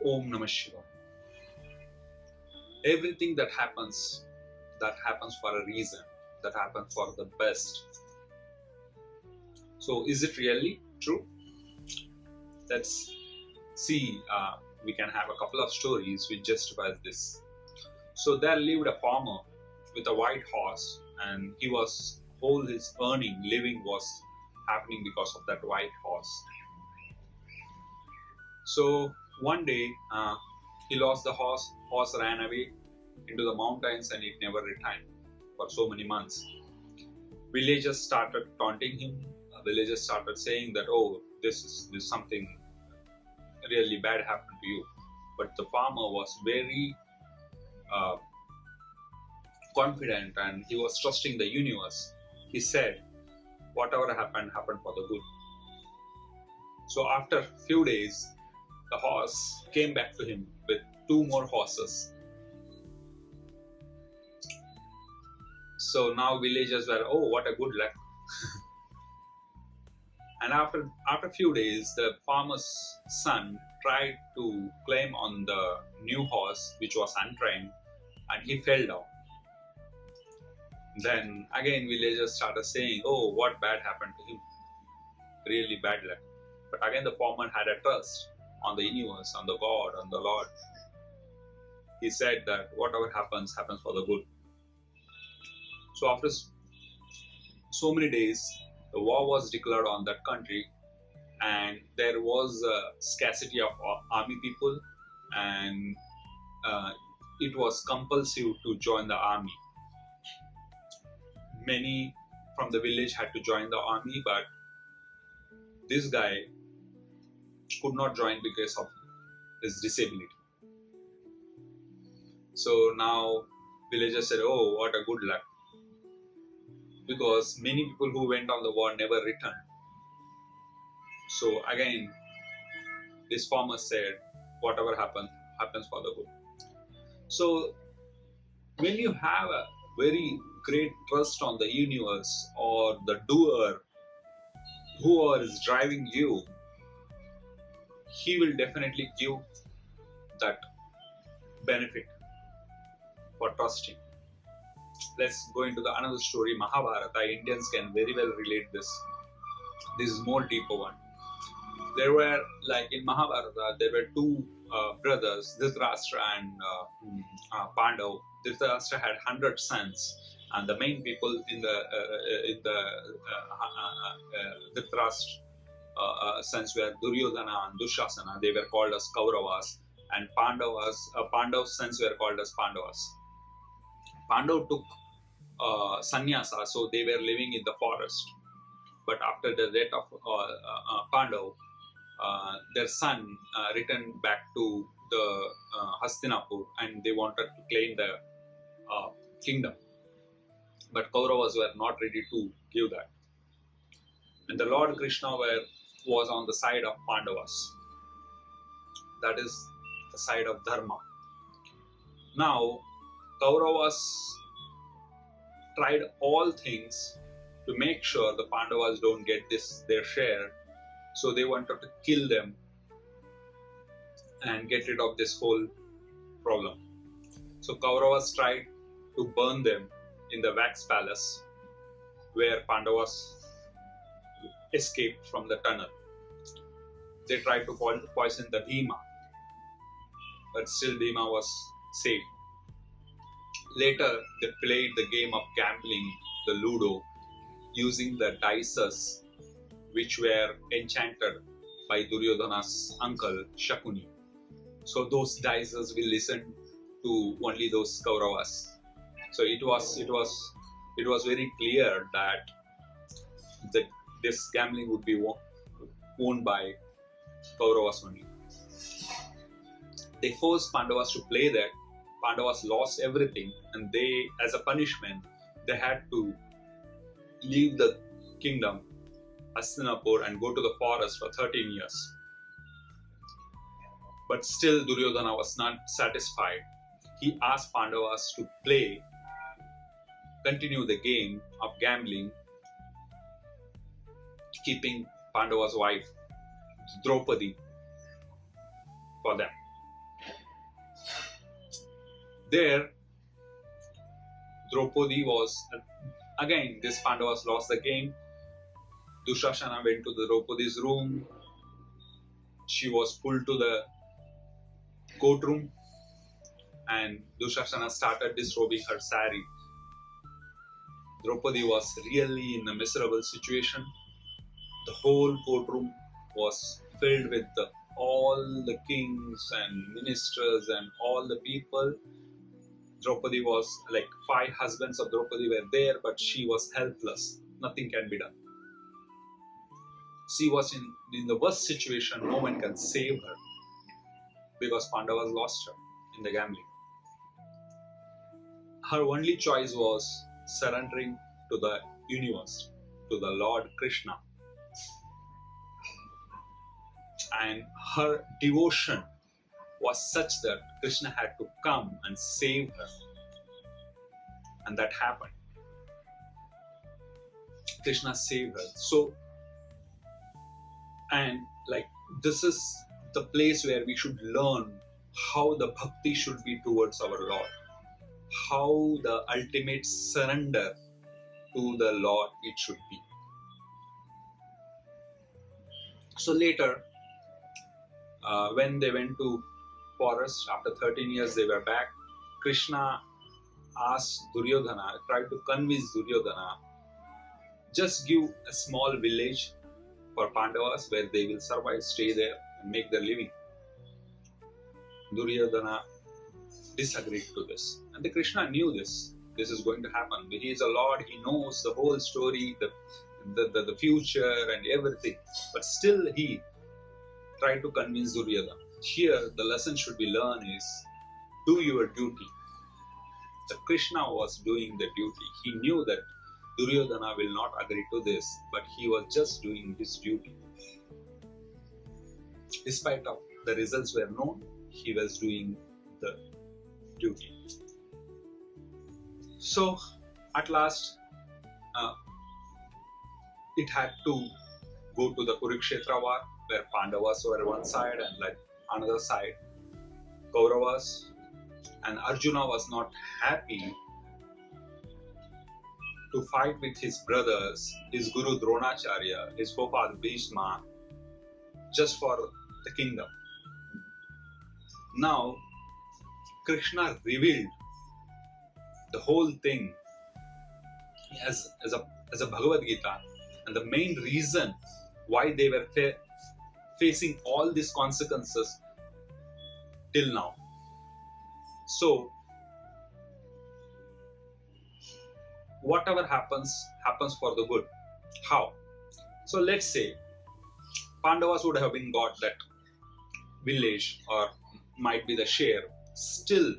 Om Namah Shivaya. Everything that happens for a reason, that happens for the best. So, is it really true? Let's see. We can have a couple of stories which justifies this. So, there lived a farmer with a white horse, and he was all his living was happening because of that white horse. So one day he lost the horse. Horse ran away into the mountains and it never returned for so many months. Villagers started taunting him. Villagers started saying that, oh, this is something really bad happened to you. But the farmer was very uh, confident and he was trusting the universe. He said, whatever happened for the good. So after few days, the horse came back to him with two more horses. So now villagers were, oh, what a good luck. And after a few days, the farmer's son tried to climb on the new horse, which was untrained, and he fell down. Then again, villagers started saying, oh, what bad happened to him? Really bad luck. But again, the farmer had a trust on the universe, on the God, on the Lord. He said that whatever happens for the good. So after so many days, the war was declared on that country, and there was a scarcity of army people, and it was compulsive to join the army. Many from the village had to join the army, but this guy could not join because of his disability. So now villagers said, oh, what a good luck. Because many people who went on the war never returned. So again, this farmer said, whatever happens for the good. So when you have a very great trust on the universe or the doer, whoever is driving you, he will definitely give that benefit for trusting. Let's go into the another story, Mahabharata. Indians can very well relate this. This is more deeper one. There were, like in Mahabharata, there were two brothers, Dhritarashtra and Pandav. Dhritarashtra had 100 sons, and the main people in the Dhritarashtra sons were Duryodhana and Dushasana. They were called as Kauravas, and Pandav's sons were called as Pandavas. Pandav took sannyasa, so they were living in the forest. But after the death of Pandav, their son returned back to the Hastinapur, and they wanted to claim the kingdom. But Kauravas were not ready to give that. And the Lord Krishna was on the side of Pandavas. That is the side of Dharma. Now, Kauravas tried all things to make sure the Pandavas don't get their share. So they wanted to kill them and get rid of this whole problem. So Kauravas tried to burn them in the wax palace where Pandavas escaped from the tunnel. They tried to poison the Bhima, but still Bhima was saved. Later, they played the game of gambling, the Ludo, using the dices which were enchanted by Duryodhana's uncle Shakuni. So those dices will listen to only those Kauravas. So it was very clear that this gambling would be owned by Kauravas only. They forced Pandavas to play that. Pandavas lost everything, and they, as a punishment, they had to leave the kingdom, Hastinapur, and go to the forest for 13 years. But still Duryodhana was not satisfied. He asked Pandavas to continue the game of gambling, keeping Pandava's wife, Draupadi, for them. There, Draupadi was, again, this Pandavas lost the game. Dushasana went to the Draupadi's room. She was pulled to the courtroom, and Dushasana started disrobing her sari. Draupadi was really in a miserable situation. The whole courtroom was filled with all the kings and ministers and all the people. Draupadi was like 5 husbands of Draupadi were there, but she was helpless. Nothing can be done. She was in the worst situation. No one can save her because Pandavas lost her in the gambling. Her only choice was surrendering to the universe, to the Lord Krishna. And her devotion was such that Krishna had to come and save her. And that happened. Krishna saved her. So, and like this is the place where we should learn how the bhakti should be towards our Lord. How the ultimate surrender to the Lord it should be. So later, when they went to forest, after 13 years they were back. Krishna asked Duryodhana, tried to convince Duryodhana, just give a small village for Pandavas where they will survive, stay there and make their living. Duryodhana disagreed to this. And the Krishna knew this. This is going to happen. He is a Lord. He knows the whole story, the future and everything. But still he tried to convince Duryodhana. Here the lesson should be learned is do your duty. The Krishna was doing the duty. He knew that Duryodhana will not agree to this, but he was just doing his duty. Despite of the results were known, he was doing the duty. So at last it had to go to the Kurukshetra war where Pandavas were one side and like another side Kauravas, and Arjuna was not happy to fight with his brothers, his Guru Dronacharya, his forefather Bhishma, just for the kingdom. Now, Krishna revealed the whole thing as a Bhagavad Gita, and the main reason why they were facing all these consequences till now. So, whatever happens for the good. How? So let's say Pandavas would have been got that village or might be the share. Still,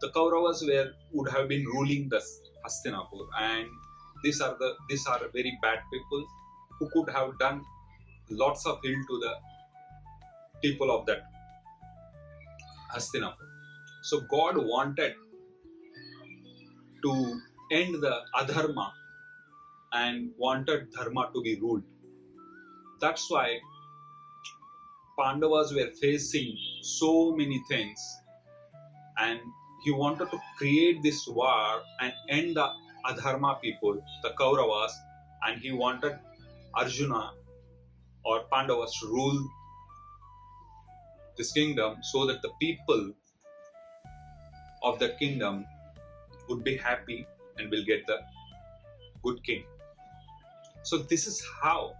the Kauravas would have been ruling the Hastinapur, and these are very bad people who could have done lots of ill to the people of that Hastinapur. So God wanted to end the adharma and wanted dharma to be ruled. That's why Pandavas were facing so many things, and he wanted to create this war and end the adharma people, the Kauravas, and he wanted Arjuna or Pandavas to rule this kingdom so that the people of the kingdom would be happy and will get the good king. So this is how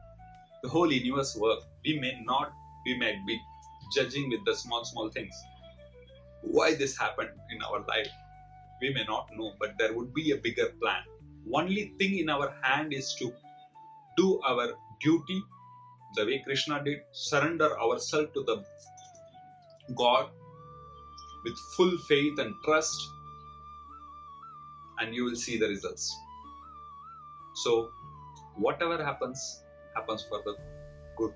the whole universe works. We might be judging with the small things. Why this happened in our life, we may not know, but there would be a bigger plan. Only thing in our hand is to do our duty the way Krishna did, surrender ourselves to the God with full faith and trust, and you will see the results. So whatever happens for the good.